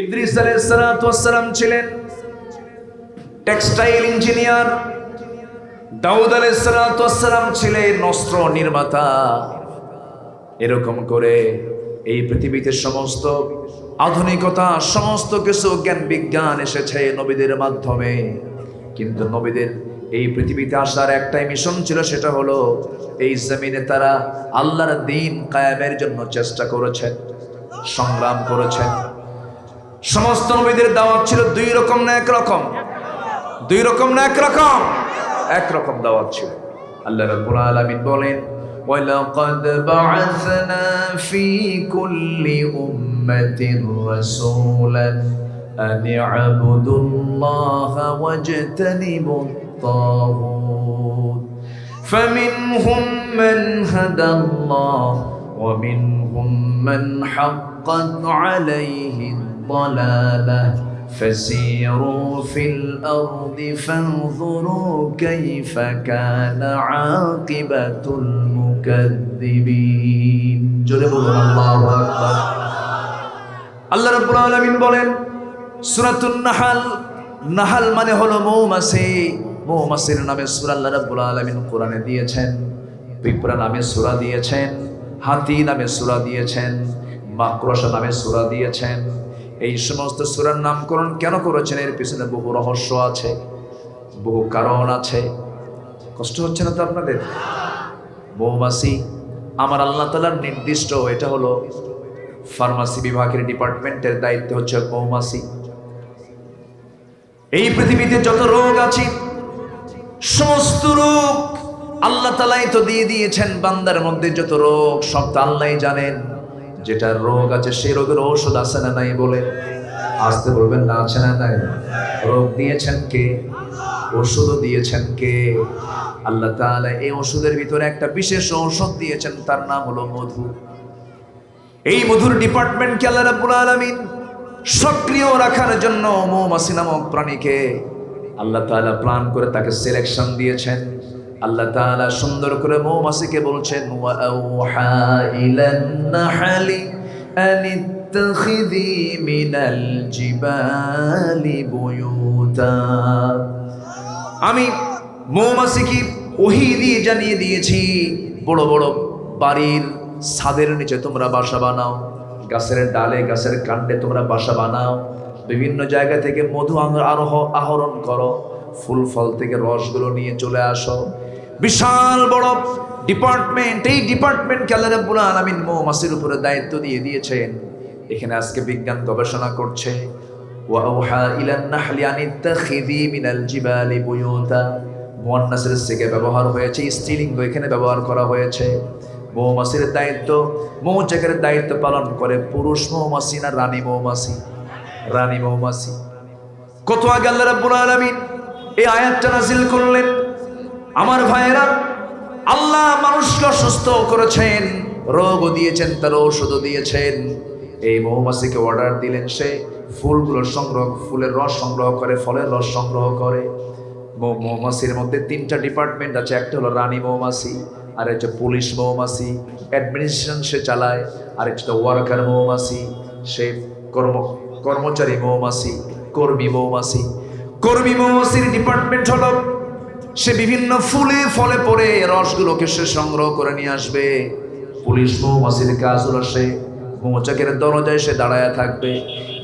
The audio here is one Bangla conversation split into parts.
ইদ্রিস আলাইহিস সালাতু ওয়াস সালাম ছিলেন টেক্সটাইল ইঞ্জিনিয়ার। দাউদ আলাইহিস সালাতু ওয়াস সালাম ছিলেন অস্ত্র নির্মাতা। এরকম করে এই পৃথিবীতে সমস্ত আধুনিকতা, সমস্ত কিছু জ্ঞান বিজ্ঞান এসেছে নবীদের মাধ্যমে। কিন্তু নবীদের এই পৃথিবীতে আসার একটাই মিশন ছিল, সেটা হলো এই জমিনে তারা আল্লাহর দ্বীন কায়েমের জন্য চেষ্টা করেছেন, সংগ্রাম করেছেন। সমস্ত নবীদের দাওয়াত ছিল দুই রকম না একরকম? দুই রকম না একরকম? একরকম দাওয়াত ছিল। আল্লাহ রাব্বুল আলামিন বলেন, وَلَقَدْ بَعَثْنَا فِي كُلِّ أُمَّةٍ رَسُولًا أَنِ اعْبُدُوا اللَّهَ وَاجْتَنِبُوا الطَّاغُوتَ فَمِنْهُمْ مَنْ هَدَى اللَّهُ وَمِنْهُمْ مَنْ حَقَّتْ عَلَيْهِ الضَّلَالَةُ فسيروا في الأرض فانظروا كيف كان عاقبة المكذبين জোরে বলুন আল্লাহু আকবার। আল্লাহ রাব্বুল আলামিন বলেন সূরাতুন নাহাল, নাহাল মানে হলো মৌমাছি। মৌমাছির নামে সূরা আল্লাহ রাব্বুল আলামিন কোরআনে দিয়েছেন। পিঁপড়া নামে সূরা দিয়েছেন, হাতি নামে সূরা দিয়েছেন, মাকড়সা নামে সূরা দিয়েছেন। এই সমস্ত সূরার নামকরণ কেন করেছেন? এর পিছনে বহু রহস্য আছে, বহু কারণ আছে। কষ্ট হচ্ছে না তো আপনাদের? মৌমাছি আমার আল্লাহ তাআলার নির্দিষ্ট, এটা হলো ফার্মাসি বিভাগের ডিপার্টমেন্টের দায়িত্ব হচ্ছে মৌমাছি। এই পৃথিবীতে যত রোগ আছে, সমস্ত রোগ আল্লাহ তাআলাই তো দিয়ে দিয়েছেন। বান্দার মধ্যে যত রোগ সব তো আল্লাহই জানেন। যেটা রোগ আছে সেই রোগের ঔষধ আছে না নাই বলে? আসতে বলবেন না, আছে না নাই? রোগ দিয়েছেন কে? ওষুধও দিয়েছেন কে? আল্লাহ তাআলা। এই ওষুধের ভিতরে একটা বিশেষ ঔষধ দিয়েছেন, তার নাম হলো মধু। এই মধুর ডিপার্টমেন্টকে আল্লাহ রাব্বুল আলামিন সক্রিয় রাখার জন্য মৌমাছি নামক প্রাণীকে আল্লাহ তাআলা প্ল্যান করে তাকে সিলেকশন দিয়েছেন। আল্লাহ তাআলা সুন্দর করে মৌমাছিকে বলছেন, ওয়া আওহা ইলান নাহলি আনিত্তাখিযি মিনাল জিবালি বুয়ুতা। আমি মৌমাছিকে ওহী দিয়ে জানিয়ে দিয়েছি, বড় বড় বাড়ির ছাদের নিচে তোমরা বাসা বানাও, গাছের ডালে গাছের কাণ্ডে তোমরা বাসা বানাও, বিভিন্ন জায়গা থেকে মধু আহরণ করো, ফুল ফল থেকে রসগুলো নিয়ে চলে আসো। বিশাল বড় ডিপার্টমেন্ট। এই ডিপার্টমেন্টকে আল্লাহ রাব্বুল আলামিন মৌমাছির উপরে দায়িত্ব দিয়ে দিয়েছেন। এখানে আজকে বিজ্ঞান গবেষণা করছে, ওয়া আওহা ইলান নাহলি আনিত্তাখিযি মিনাল জিবালি বুয়ুতা। মুয়ান্নাসের সিগা ব্যবহার হয়েছে, স্ত্রীলিঙ্গ এখানে ব্যবহার করা হয়েছে। মৌমাছির দায়িত্ব, মৌচাকের দায়িত্ব পালন করে পুরুষ মৌমাছি না রানী মৌমাছি? রানী মৌমাছি। কত আগে আল্লাহ রাব্বুল আলামিন এই আয়াতটা নাযিল করলেন। আমার ভাইয়েরা, আল্লাহ মানুষকে সুস্থ করেছেন, রোগও দিয়েছেন, তার ঔষধও দিয়েছেন। এই মৌমাছিকে অর্ডার দিলেন, সে ফুলগুলো সংগ্রহ, ফুলের রস সংগ্রহ করে, ফলের রস সংগ্রহ করে। মৌমাছির মধ্যে তিনটা ডিপার্টমেন্ট আছে। একটা হলো রানী মৌমাছি, আর হচ্ছে পুলিশ মৌমাছি, অ্যাডমিনিস্ট্রেশন সে চালায়। আর হচ্ছে ওয়ার্কার মৌমাছি, সে কর্মচারী মৌমাছি, কর্মী মৌমাছি। কর্মী মৌমাছির ডিপার্টমেন্ট হলো সে বিভিন্ন ফুলে ফলে পড়ে রসগুলোকে সে সংগ্রহ করে নিয়ে আসবে। পুলিশ মৌমাছির কাজ হলো সে মৌচাকের দরজায় সে দাঁড়ায় থাকবে।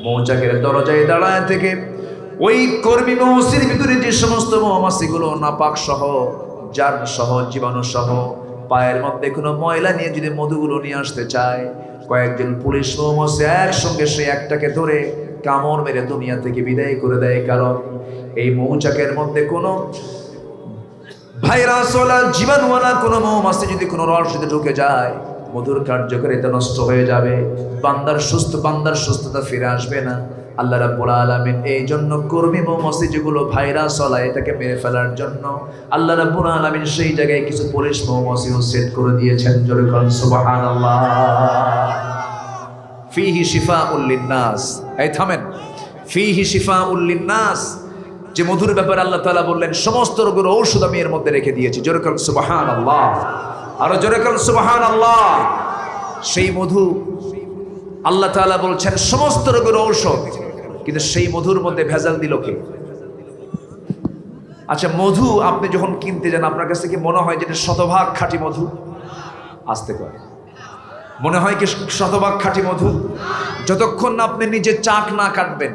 মৌচাকের দরজায় দাঁড়ায় থেকে ওই কর্মী মৌমাছির ভিতরে যে সমস্ত মৌমাছিগুলো নাপাক সহ, জার্ম সহ, জীবাণু সহ, পায়ের মধ্যে কোনো ময়লা নিয়ে যদি মধুগুলো নিয়ে আসতে চায়, কয়েকজন পুলিশ মৌমাছি একসঙ্গে সে একটাকে ধরে কামড় মেরে দুনিয়া থেকে বিদায় করে দেয়। কারণ এই মৌচাকের মধ্যে কোনো ভাইরাসওয়ালা, জীবাণুওয়ালা কোনো মৌমাছি যদি কোনো রস যদি ঢুকে যায়, মধুর কার্যকারিতা নষ্ট হয়ে যাবে, বান্দার সুস্থতা ফিরে আসবে না। আল্লাহ রাব্বুল আলামিন এই জন্য কর্মী মৌমাছি যেগুলো ভাইরাসওয়ালা, এটাকে মেরে ফেলার জন্য আল্লাহ রাব্বুল আলামিন সেই জায়গায় কিছু পুলিশ মৌমাছিও সেট করে দিয়েছেন। জোরে বলেন সুবহানাল্লাহ। ফিহি শিফাউল লিন্নাস। এই থামেন, ফিহি শিফাউল লিন্নাস। যে মধুর ব্যাপারে আল্লাহ তাআলা বললেন সমস্ত রোগের ঔষধ আমি এর মধ্যে রেখে দিয়েছি। জোরে বলেন সুবহানাল্লাহ। আরো জোরে বলেন সুবহানাল্লাহ। সেই মধু আল্লাহ তাআলা বলছেন সমস্ত রোগের ঔষধ। কিন্তু সেই মধুর মধ্যে ভেজাল দিল কে? আচ্ছা, মধু আপনি যখন কিনতে যান আপনার কাছে কি মনে হয় যে এটা শতভাগ খাঁটি মধু? আসতে পারে মনে হয় কি শতভাগ খাঁটি মধু? যতক্ষণ না আপনি নিজে চাক না কাটবেন,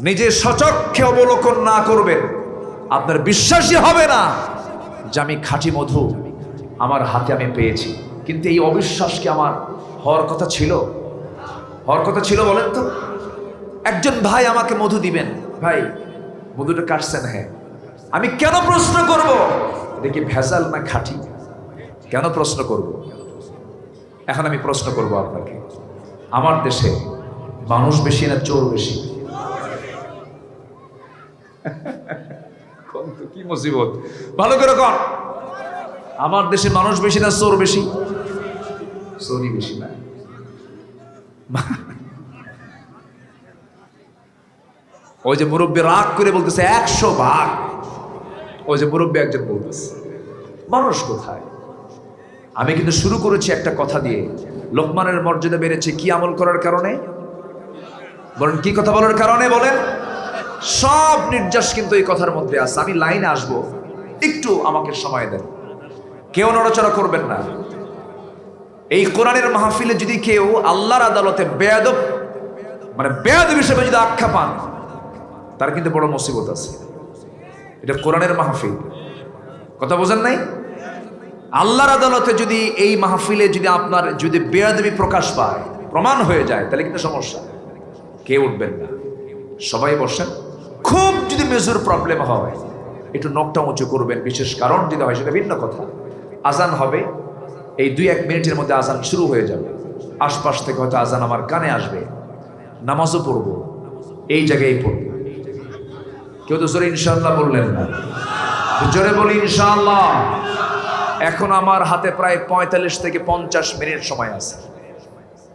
নিজে সচক্ষে অবলোকন না করবেন, আপনার বিশ্বাসই হবে না যে আমি খাঁটি মধু আমার হাতে আমি পেয়েছি। কিন্তু এই অবিশ্বাস কি আমার হওয়ার কথা ছিল? হওয়ার কথা ছিল বলেন তো? একজন ভাই আমাকে মধু দিবেন, ভাই মধুটা কাটছেন? হ্যাঁ। আমি কেন প্রশ্ন করব দেখি ভেজাল না খাঁটি? কেন প্রশ্ন করব? এখন আমি প্রশ্ন করব আপনাকে, আমার দেশে মানুষ বেশি না চোর বেশি? কি মুসিবত! ভালো করে কর, আমার দেশে মানুষ বেশি না চোর বেশি? চোরই বেশি না? ওই যে মুরব্বী রাগ করে বলতেছে 100 ভাগ, ওই যে মুরব্বী একজন বলতেছে মানুষ কোথায়? আমি কিন্তু শুরু করেছি একটা কথা দিয়ে, লোকমানের মর্যাদা বেড়েছে কি আমল করার কারণে? বলেন কি কথা বলার কারণে? বলেন। সব নির্যাস কিন্তু এই কথার মধ্যে আছে। আমি লাইনে আসবো, একটু আমাকে সময় দেন, কেউ নড়াচড়া করবেন না। এই কোরআনের মাহফিলে যদি কেউ আল্লাহর আদালতে বেয়াদব মানে বেয়াদব হিসেবে যদি আখ্যা পান, তার কিন্তু বড় মুসিবত আছে। এটা কোরআনের মাহফিল, কথা বোঝেন নাই? আল্লাহর আদালতে যদি এই মাহফিলে যদি আপনার যদি বেয়াদবি প্রকাশ পায়, প্রমাণ হয়ে যায়, তাহলে কিন্তু সমস্যা। কেউ উঠবেন না, সবাই বসেন। খুব যদি মেজর প্রবলেম হয় একটু নখটা উঁচু করবেন, বিশেষ কারণ যদি হয় সেটা ভিন্ন কথা। আজান হবে, এই 2-1 মিনিটের মধ্যে আজান শুরু হয়ে যাবে। আশপাশ থেকে হয়তো আজান আমার কানে আসবে, নামাজও পড়ব, এই জায়গায় পড়ব। কেউ তো জোরে ইনশাআল্লাহ বললেন না? জোরে বলি ইনশাআল্লাহ। এখন আমার হাতে প্রায় 45 থেকে 50 মিনিট সময় আছে।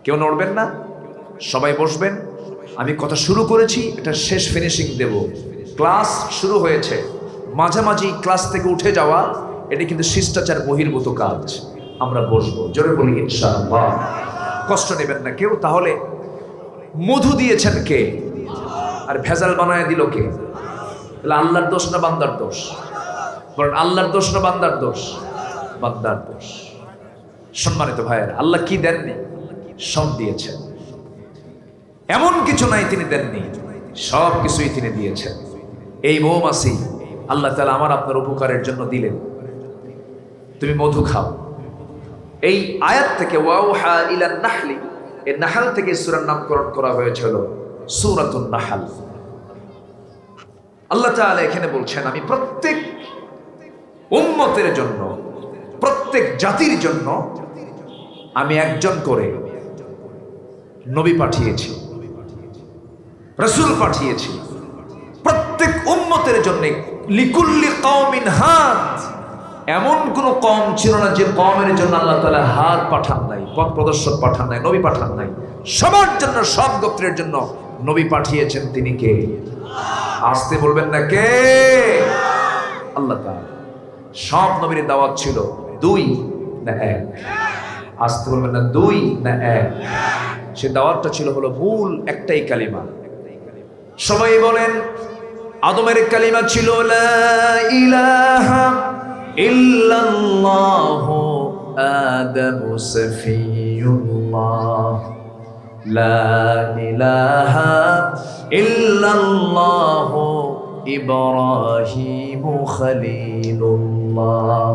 কেউ নড়বেন না, সবাই বসবেন। আমি কথা শুরু করেছি, এটা শেষ ফিনিশিং দেব। ক্লাস শুরু হয়েছে, মাঝামাঝি ক্লাস থেকে উঠে যাওয়া এটা কিন্তু শিষ্টাচার বহির্ভূত কাজ। আমরা বসবো, জোরে বলি ইনশাআল্লাহ। কষ্ট নেবেন না কেউ। তাহলে মধু দিয়েছেন কে আর ভেজাল বানায় দিল কে? তাহলে আল্লাহর দোষ না বান্দার দোষ? বলেন আল্লাহর দোষ না বান্দার দোষ? বান্দার দোষ। সম্মানিত ভাইয়েরা, আল্লাহ কি দেননি? সব দিয়েছেন, এমন কিছু নাই তিনি দেননি, সব কিছুই তিনি দিয়েছেন। এই মৌমাছি আল্লাহ তাআলা আমার আপনার উপকারের জন্য দিলেন, তুমি মধু খাও। এই আয়াত থেকে ওয়াউহা ইলান নাহলি, এই নাহল থেকে সূরার নামকরণ করা হয়েছিল সূরাতুন নাহল। আল্লাহ তাআলা এখানে বলছেন আমি প্রত্যেক উম্মতের জন্য, প্রত্যেক জাতির জন্য আমি একজন করে নবী পাঠিয়েছি, রাসূল পাঠিয়েছি। প্রত্যেক উম্মতের জন্য লিকুল্লি কওমিন হাদ, এমন কোন কওম ছিল না যে কওমের জন্য আল্লাহ তাআলা হাদ পাঠান নাই, পথ প্রদর্শক পাঠান নাই, নবী পাঠান নাই। সবার জন্য, সব গোত্রের জন্য নবী পাঠিয়েছেন। তিনি কে? আসতে বলবেন না কে? আল্লাহ তাআলা। সব নবীর দাওয়াত ছিল 2 না 1? আসতে বলবেন না 2 না 1? সে দাওয়াতটা ছিল হলো মূল একটাই কালিমা। সবাই বলেন, আদমের কালিমা ছিল লা ইলাহা ইল্লাল্লাহু আদামু সফিয়ুল্লাহ, লা ইলাহা ইল্লাল্লাহু ইব্রাহিমু খলিলুল্লাহ,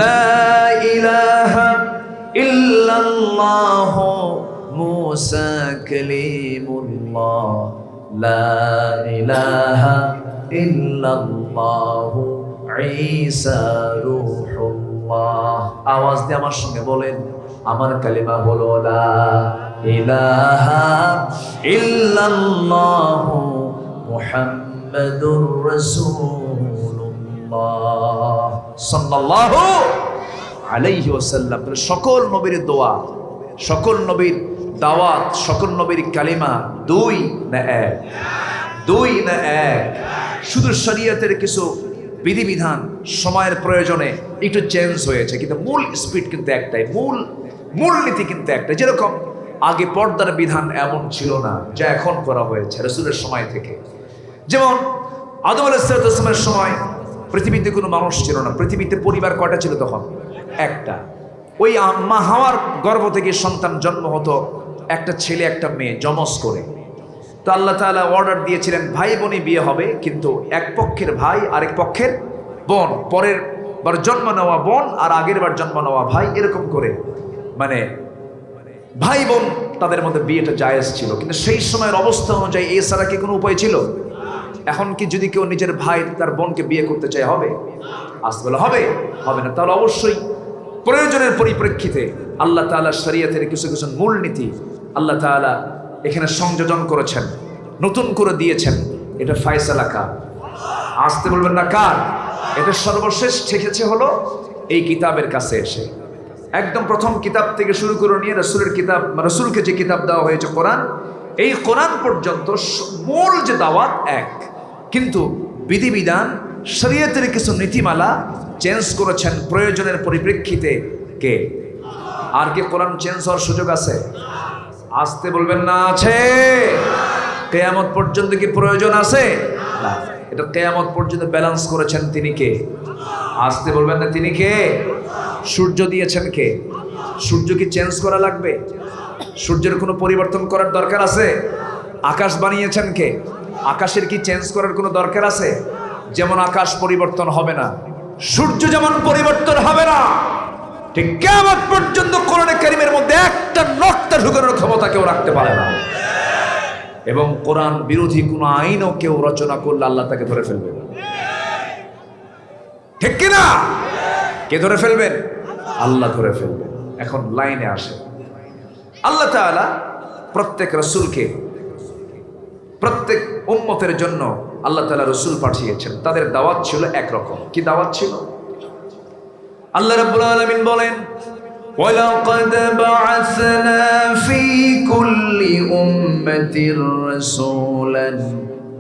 লা ইলাহা ইল্লাল্লাহু মুসা কালিমুল্লাহ, লা ইলাহা ইল্লাল্লাহু ঈসা রূহুল্লাহ। আওয়াজ দিয়ে আমার সঙ্গে বলেন, আমার কালিমা হলো লা ইলাহা ইল্লাল্লাহু মুহাম্মাদুর রাসূলুল্লাহ সাল্লাল্লাহু আলাইহি ওয়াসাল্লাম। সকল নবীর দোয়া, সকল নবীর দাওয়াত, সকল নবীর কালিমা 2 না 1? 2 না 1? শুধু শরীয়তের কিছু বিধিবিধান সময়ের প্রয়োজনে একটু চেঞ্জ হয়েছে, কিন্তু মূল স্পিড কিন্তু একটাই, মূল নীতি কিন্তু একটাই। যেরকম আগে পর্দার বিধান এমন ছিল না যা এখন করা হয়েছে রাসূলের সময় থেকে। যেমন আদম আলাইহিস সালামের সময় পৃথিবীতে কোনো মানুষ ছিল না, পৃথিবীতে পরিবার কয়টা ছিল তখন? একটা। ওই মা হাওয়ার গর্ভ থেকে সন্তান জন্ম হতো, একটা ছেলে একটা মেয়ে জমজ করে। তো আল্লাহ তাআলা অর্ডার দিয়েছিলেন ভাই বোনই বিয়ে হবে, কিন্তু এক পক্ষের ভাই আরেক পক্ষের বোন, পরের বার জন্ম নেওয়া বোন আর আগের বার জন্ম নেওয়া ভাই, এরকম করে মানে ভাই বোন তাদের মধ্যে বিয়েটা জায়েজ ছিল। কিন্তু সেই সময়ের অবস্থা অনুযায়ী এছাড়া কি কোনো উপায় ছিল? এখন কি যদি কেউ নিজের ভাই তার বোনকে বিয়ে করতে চায় হবে? আসলে হবে না। তাহলে অবশ্যই প্রয়োজনের পরিপ্রেক্ষিতে আল্লাহ তাআলা শরীয়তের কিছু কিছু মূলনীতি আল্লাহ তাআলা এখানে সংযোজন করেছেন, নতুন করে দিয়েছেন। এটা ফায়সালা কার? আসতে বলবেন না কার? এটা সর্বশেষ ঠেকেছে হলো এই কিতাবের কাছে এসে। একদম প্রথম কিতাব থেকে শুরু করে নিয়ে রাসূলের কিতাব, রাসূলকে যে কিতাব দেওয়া হয়েছে কোরআন, এই কোরআন পর্যন্ত মূল যে দাওয়াত এক, কিন্তু বিধিবিধান শরীয়তের কিছু নীতিমালা চেঞ্জ করেছেন প্রয়োজনের পরিপ্রেক্ষিতে। কে? আর কি কোরআন চেঞ্জ হওয়ার সুযোগ আছে? আসতে বলবেন না আছে? কিয়ামত পর্যন্ত কি প্রয়োজন আছে? না। এটা কিয়ামত পর্যন্ত ব্যালেন্স করেছেন তিনি কে? আসতে বলবেন না তিনি কে? সূর্য দিয়েছেন কে? সূর্য কি চেঞ্জ করা লাগবে? সূর্যের কোনো পরিবর্তন করার দরকার আছে? আকাশ বানিয়েছেন কে? আকাশের কি চেঞ্জ করার কোনো দরকার আছে? যেমন আকাশ পরিবর্তন হবে না, সূর্য যেমন পরিবর্তন হবে না, ঠিক কিয়ামত পর্যন্ত কোরআনে কারীমের মধ্যে একটা নক্তা ঢুকানোর ক্ষমতা কেউ রাখতে পারে না। এবং কোরআন বিরোধী কোনো আইনও কেউ রচনা করলে আল্লাহ তাকে ধরে ফেলবেন। ঠিক কিনা? কে ধরে ফেলবেন? আল্লাহ ধরে ফেলবেন। এখন লাইনে আসে, আল্লাহ তাআলা প্রত্যেক রাসূলকে, প্রত্যেক উম্মতের জন্য আল্লাহ তাআলা রাসূল পাঠিয়েছেন। তাদের দাওয়াত ছিল একরকম। কি দাওয়াত ছিল? আল্লাহ রাব্বুল আলামিন বলেন, ওয়ালাকাদ বা'আসনা ফি কুল্লি উম্মাতির রাসূলান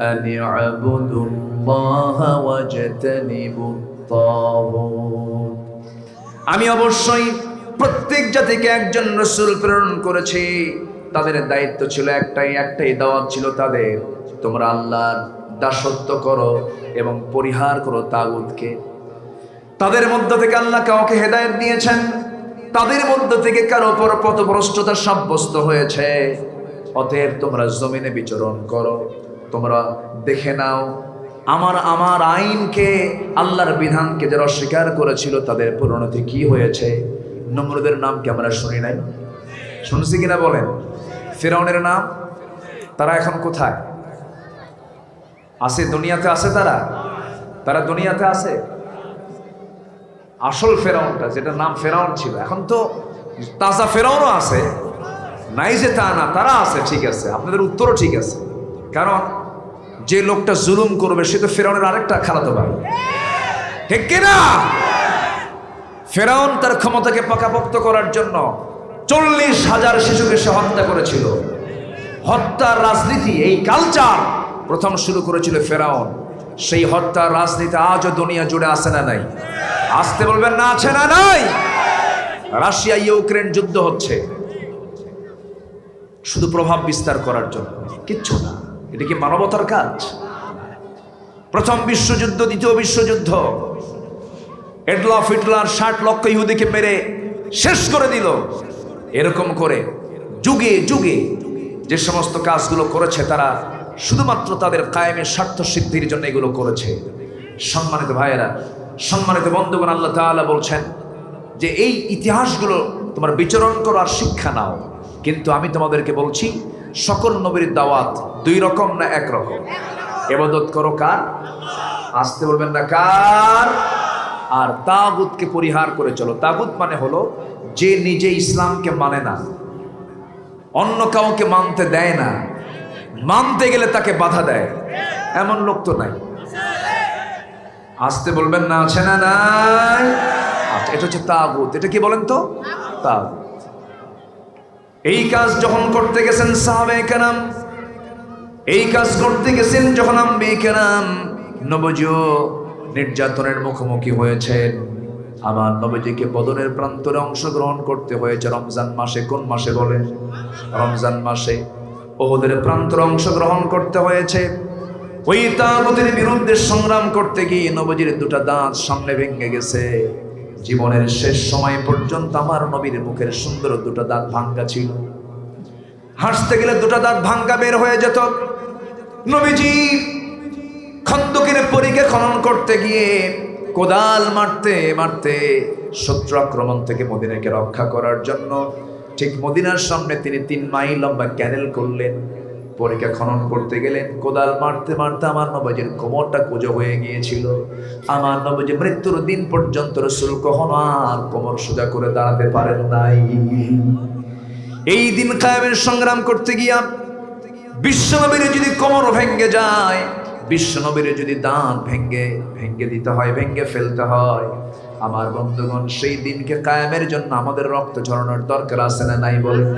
আন ই'বুদুল্লাহা ওয়াজতানিবুত তাগুত। আমি অবশ্যই প্রত্যেক জাতিকে একজন রাসূল প্রেরণ করেছি। তাদের দায়িত্ব ছিল একটাই দাওয়াত ছিল তাদের, তোমরা আল্লাহর দাসত্ব করো এবং পরিহার করো তাগুতকে। তাদের মধ্য থেকে আল্লাহ কাউকে হেদায়েত দিয়েছেন, তাদের মধ্য থেকে কারো উপর পথভ্রষ্টতা সাব্যস্ত হয়েছে। অতএব তোমরা জমিনে বিচরণ করো, তোমরা দেখে নাও আমার আইনকে, আল্লাহর বিধানকে যারা অস্বীকার করেছিল তাদের পরিণতি কি হয়েছে। নমরুদের নাম কি আমরা শুনি নাই? শুনছি কিনা বলেন? ফিরআউনের নাম? তারা এখন কোথায় আছে? দুনিয়াতে আছে? তারা দুনিয়াতে আছে। আসল ফেরাউনটা, যেটা নাম ফেরাউন ছিল, এখন তো তাজা ফেরাউনও আছে, নাই যে তা না, তারা আছে। ঠিক আছে, আপনাদের উত্তরও ঠিক আছে। কারণ যে লোকটা জুলুম করবে সে তো ফেরাউনের আরেকটা খালাতো ভাই। ঠিক কিনা? ফেরাউন তার ক্ষমতাকে পাকাপোক্ত করার জন্য 40,000 শিশুকে সে হত্যা করেছিল। হত্যার রাজনীতি, এই কালচার প্রথম শুরু করেছিল ফেরাউন। সেই হত্যার রাজনীতি আজও দুনিয়া জুড়ে আছে না নাই? আসতে বলবেন না আছে না নাই? রাশিয়া ইউক্রেন যুদ্ধ হচ্ছে শুধু প্রভাব বিস্তার করার জন্য, কিচ্ছু না। এটা কি মানবতার কাজ? প্রথম বিশ্বযুদ্ধ, দ্বিতীয় বিশ্বযুদ্ধ, এডলফ হিটলার 60 লক্ষ ইহুদিকে মেরে শেষ করে দিল। এরকম করে যুগে যুগে যে সমস্ত কাজগুলো করেছে তারা শুধুমাত্র তাদের কায়েমের স্বার্থ সিদ্ধির জন্য এগুলো করেছে। সম্মানিত ভাইয়েরা, সম্মানিত বন্ধুগণ, আল্লাহ তাআলা বলছেন যে এই ইতিহাসগুলো তোমার বিচরণ করো আর শিক্ষা নাও। কিন্তু আমি তোমাদেরকে বলছি সকল নবীর দাওয়াত দুই রকম না এক রকম। ইবাদত করো কার? আসতে বলবেন না কার? আর তাগুতকে পরিহার করে চলো। তাগুত মানে হলো যে নিজে ইসলামকে মানে না, অন্য কাউকে মানতে দেয় না, মানতে গেলে তাকে বাধা দেয়, এমন লোক তো নাই। আসতে বলবেন না আছে না নাই? আচ্ছা, এটা হচ্ছে তাগুত। এটা কি বলেন তো? তাগুত। এই কাজ যখন করতে গেছেন সাহাবায়ে কেরাম, এই কাজ করতে গেছেন যখন আম্বিয়া কেরাম, নবীও নির্যাতনের মুখোমুখি হয়েছেন। আমার নবীজিকে বদরের প্রান্তরে অংশগ্রহণ করতে হয়েছে রমজান মাসে। কোন মাসে বলেন? রমজান মাসে। ওহুদের প্রান্তরে অংশগ্রহণ করতে হয়েছে। ওই তাগুতের বিরুদ্ধে সংগ্রাম করতে গিয়ে নবীজির দুটা দাঁত সামনে ভেঙে গেছে। জীবনের শেষ সময় পর্যন্ত আমার নবীর মুখের সুন্দর দুটা দাঁত ভাঙ্গা ছিল। হাসতে গেলে দুটা দাঁত ভাঙ্গা বের হয়ে যেত। নবীজি খন্দকের পরীকে খনন করতে গিয়ে কোদাল মারতে মারতে শত্রু আক্রমণ থেকে মদিনাকে রক্ষা করার জন্য ঠিক মদিনার সামনে তিনি 3 মাইল লম্বা ক্যানেল করলেন। পরীকে খনন করতে গেলেন, কোদাল মারতে মারতে আমার নবীজির কোমরটা কুঁজো হয়ে গিয়েছিল। আমার নবীজি মৃত্যুর দিন পর্যন্ত রাসূল কখনো আর কোমর সোজা করে দাঁড়াতে পারেন নাই। এই দিন কায়েমের সংগ্রাম করতে গিয়া বিশ্বনবীর যদি কোমর ভেঙে যায়, বিশ্বনবীর যদি দাঁত ভেঙে দিতে হয়, ভেঙে ফেলতে হয়, আমার বন্ধুগণ সেই দিনকে কায়েমের জন্য আমাদের রক্ত ঝরানোর দরকার আছে না নাই? বলেন,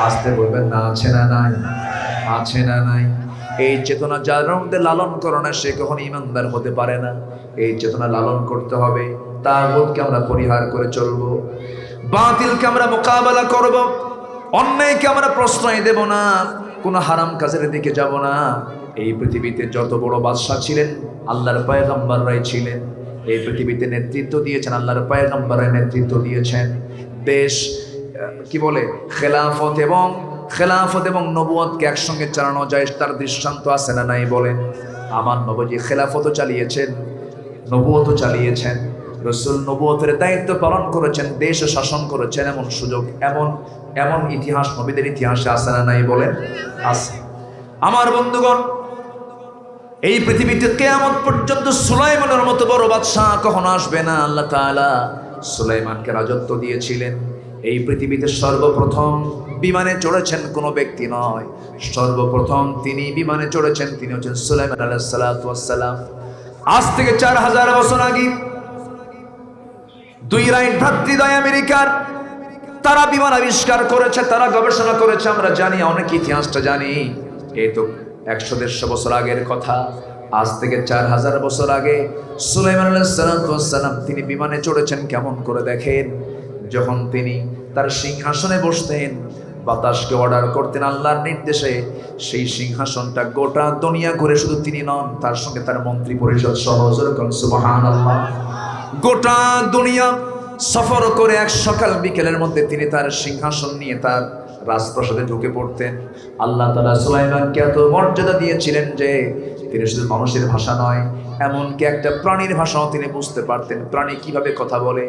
আসতে বলবেন না, আছে না নাই? আছে না নাই? এই চেতনা যার মধ্যে লালন করো না সে কখনো ইমানদার হতে পারে না। এই চেতনা লালন করতে হবে। তাগুতকে আমরা পরিহার করে চলবো, বাতিলকে আমরা মোকাবেলা করব, অন্যায়কে আমরা প্রশ্রয় দেব না, কোনো হারাম কাজের দিকে যাব না। এই পৃথিবীতে যত বড় বাদশা ছিলেন আল্লাহর পয়গম্বররাই ছিলেন। এই পৃথিবীতে নেতৃত্ব দিয়েছেন আল্লাহর পয়গম্বররাই নেতৃত্ব দিয়েছেন। দেশ কি বলে খেলাফত এবং নবুয়তকে একসঙ্গে চালানো যায়, তার দৃষ্টান্ত আছে না নাই? বলেন, আমার নবীজি খেলাফতও চালিয়েছেন, নবুয়তও চালিয়েছেন। রাসূল নবুয়তের দায়িত্ব পালন করেছেন, দেশ শাসন করেছেন। এমন সুযোগ, এমন ইতিহাস নবীদের ইতিহাসে আছে না নাই? বলেন, আছে। আমার বন্ধুগণ, এই পৃথিবীতে কিয়ামত পর্যন্ত সুলাইমানের মতো বড় বাদশা কখনো আসবে না। আল্লাহ তাআলা সুলাইমানকে রাজত্ব দিয়েছিলেন। এই পৃথিবীতে সর্বপ্রথম বিমানে চড়েছেন কোনো ব্যক্তি নয়, সর্বপ্রথম তিনি বিমানে চড়েছেন, তিনি হচ্ছেন সুলাইমান আলাইহিস সালাতু ওয়াস সালাম। আজ থেকে 4000 বছর আগে 2 রাইট ভ্রাতৃদ্বয় আমেরিকার, তারা বিমান আবিষ্কার করেছে, তারা গবেষণা করেছে। আমরা জানি, অনেক ইতিহাসটা জানি। এই তো 100-150 বছর আগের কথা। আজ থেকে 4000 বছর আগে সুলাইমান আলাইহিস সালাম তিনি বিমানে চড়েছেন। কেমন করে দেখেন, যখন তিনি তার সিংহাসনে বসতেন, বাতাসকে অর্ডার করতেন আল্লাহর নির্দেশে, সেই সিংহাসনটা গোটা দুনিয়া ঘুরে, শুধু তিনি নন, তার সঙ্গে তার মন্ত্রী পরিষদ সহ, সুবহানাল্লাহ, গোটা দুনিয়া সফর করে এক সকাল বিকেলের মধ্যে তিনি তার সিংহাসন নিয়ে তার রাজপ্রাসাদে ঢুকে পড়তেন। আল্লাহ তাআলা সুলাইমানকে এত মর্যাদা দিয়েছিলেন যে তিনি শুধু মানুষের ভাষা নয়, এমনকি একটা প্রাণীর ভাষাও তিনি বুঝতে পারতেন। প্রাণী কিভাবে কথা বলে।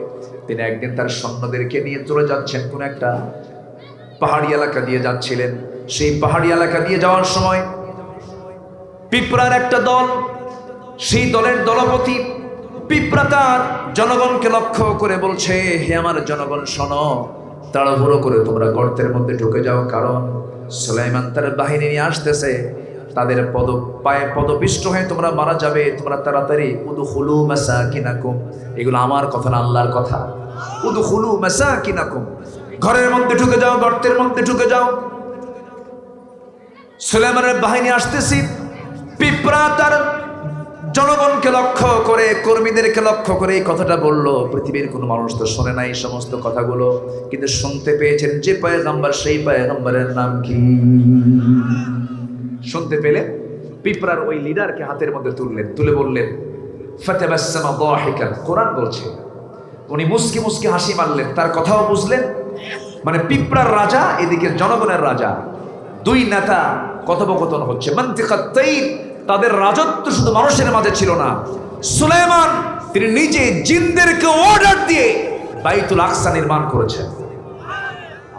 তিনি একদিন তার সৈন্যদেরকে নিয়ে চলে যাচ্ছেন, কোন একটা পাহাড়ি এলাকা দিয়ে যাচ্ছিলেন। সেই পাহাড়ি এলাকা দিয়ে যাওয়ার সময় পিঁপড়ার একটা দল, সেই দলের দলপতি পিঁপড়া তার জনগণকে লক্ষ্য করে বলছে, হে আমার জনগণ শোনো, তাড়াহুড়ো করে তোমরা গর্তের মধ্যে ঢুকে যাও, কারণ সুলাইমান তার বাহিনী নিয়ে আসতেছে, তাদের পায়ে পদপিষ্ট হয়ে তোমরা মারা যাবে। তোমরা তাড়াতাড়ি উদখুলু মাসাকিনাকুম, এগুলো আমার কথা না, আল্লাহর কথা। উদখুলু মাসাকিনাকুম, ঘরের মধ্যে ঢুকে যাও, গর্তের মধ্যে ঢুকে যাও। সুলাইমানের বাহিনী আসতেছি। পিঁপড়া তার জনগণকে লক্ষ্য করে, কর্মীদেরকে লক্ষ্য করে এই কথাটা বলল। পৃথিবীর কোনো মানুষ তো শোনে না এই সমস্ত কথাগুলো, কিন্তু শুনতে পেয়েছেন যে পয়গম্বর, সেই পয়গম্বরের নাম কি? শুনতে পেলে পিঁপড়ার ওই লিডারকে হাতের মধ্যে তুলে বললেন, ফাতাবাসসামা দাহিকান, কোরআন বলছে। উনি মুস্কি মুস্কি হাসি মারলেন, তার কথাও বুঝলেন। মানে পিঁপড়ার রাজা, এদিকে জনগণের রাজা, 2 নেতা কথোপকথন হচ্ছে। মানতিকাত তাইর, তাদের রাজত্ব শুধু মানুষের মাঝে ছিল না। সুলাইমান তিনি নিজে জিনদেরকে অর্ডার দিয়ে বাইতুল আকসা নির্মাণ করেছেন।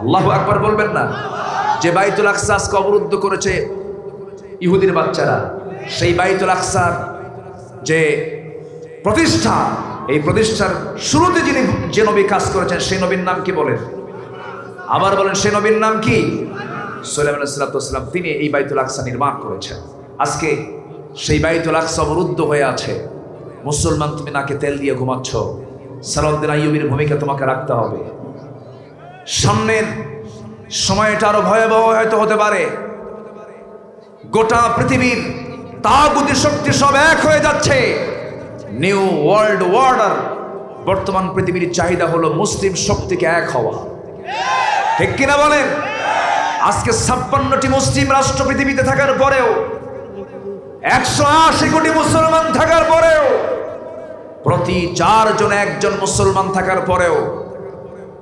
আল্লাহু আকবার বলবেন না? যে বাইতুল আকসা আজকে অবরুদ্ধ করেছে ইহুদির বাচ্চারা, সেই বাইতুল আকসার যে প্রতিষ্ঠা, এই প্রতিষ্ঠার শুরুতে যে নবী কাজ করেছেন, সেই নবীর নাম কি বলেন? আবার বলেন, সেই নবীর নাম কি? সুলাইমান আলাইহিস সালাম, তিনি এই বাইতুল আকসা নির্মাণ করেছেন। আজকে সেই বাইতুল আকসা অবরুদ্ধ হয়ে আছে। মুসলমান, তুমি নাকে তেল দিয়ে ঘুমাচ্ছ, সালাউদ্দিন আইয়ুবীর ভূমিকা তোমাকে রাখতে হবে। সামনের সময়টা আরো ভয়াবহ হয়তো হতে পারে। গোটা পৃথিবীর তাগুতি শক্তি সব এক হয়ে যাচ্ছে। নিউ ওয়ার্ল্ড অর্ডার বর্তমান পৃথিবীর চাহিদা হলো মুসলিম শক্তিকে এক হওয়া, ঠিক কিনা বলেন? আজকে 56টি মুসলিম রাষ্ট্র পৃথিবীতে থাকার পরেও, 180 কোটি মুসলমান থাকার পরেও, প্রতি 4 জনে 1 জন মুসলমান থাকার পরেও,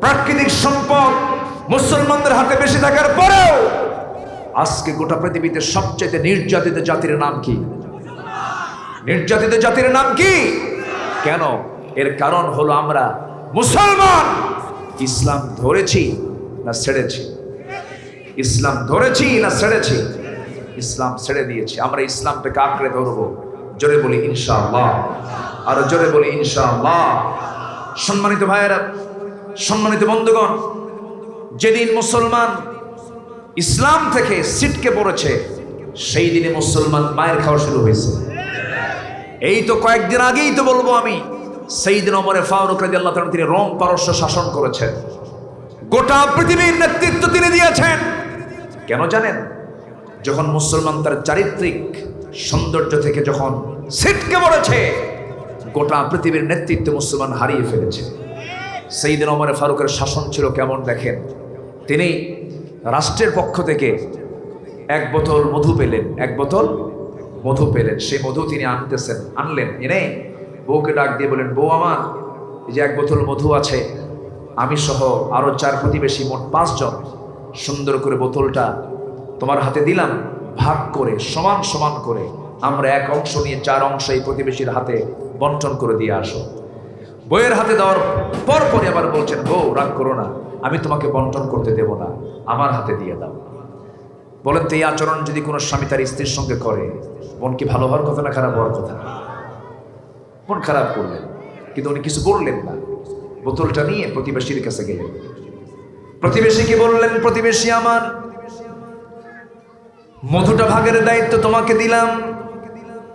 প্রাকৃতিক সম্পদ মুসলমানদের হাতে বেশি থাকার পরেও আজকে গোটা পৃথিবীতে সবচেয়ে নির্যাতিত জাতির নাম কি? নির্যাতিত জাতির নাম কি? কেন? এর কারণ হলো আমরা মুসলমান ইসলাম ধরেছি না ছেড়েছি? ইসলাম ধরেছি না ছেড়েছি? ইসলাম ছেড়ে দিয়েছি। আমরা ইসলামটাকে আঁকড়ে ধরবো। জোরে বলি ইনশাআল্লাহ, আর জোরে বলি ইনশাআল্লাহ। সম্মানিত ভাইয়েরা, সম্মানিত বন্ধুগণ, যেদিন মুসলমান ইসলাম থেকে ছিটকে পড়েছে সেই দিনে মুসলমান মায়ের খাওয়া শুরু হয়েছে। এই তো কয়েকদিন আগেই তো বলবো আমি, সাইয়েদনা ওমর ফারুক রাদিয়াল্লাহু তাআলা তিনি রোম পারস্য শাসন করেছেন, গোটা পৃথিবীর নেতৃত্ব তিনি দিয়েছেন। কেন জানেন? যখন মুসলমান তার চারিত্রিক সৌন্দর্য থেকে যখন ছিটকে পড়েছে, গোটা পৃথিবীর নেতৃত্ব মুসলমান হারিয়ে ফেলেছে। সাইয়েদনা ওমর ফারুকের শাসন ছিল কেমন দেখেন। তিনি রাষ্ট্রের পক্ষ থেকে 1 বোতল মধু পেলেন, 1 বোতল মধু পেলেন। সেই মধু তিনি আনলেন, এনে বউকে ডাক দিয়ে বলেন, বউ আমার, এই যে 1 বোতল মধু আছে, আমি সহ আরো 4 প্রতিবেশী, মোট 5 জন, সুন্দর করে বোতলটা তোমার হাতে দিলাম, ভাগ করে সমান সমান করে আমরা 1 অংশ নিয়ে 4 অংশ এই প্রতিবেশীর হাতে বন্টন করে দিয়ে আসো। বউয়ের হাতে দেওয়ার পরপরই আবার বলছেন, বউ রাগ করো না, আমি তোমাকে বন্টন করতে দেব না, আমার হাতে দিয়ে দাও। বলেন তো এই আচরণ যদি কোনো স্বামী তার স্ত্রীর সঙ্গে করে, মন কি ভালো হওয়ার কথা না খারাপ হওয়ার কথা? মন খারাপ করলেন, কিন্তু উনি কিছু বললেন না। বোতলটা নিয়ে প্রতিবেশীর কাছে গেলেন, প্রতিবেশীকে বললেন, প্রতিবেশী আমার, মধুটা ভাগের দায়িত্ব তোমাকে দিলাম,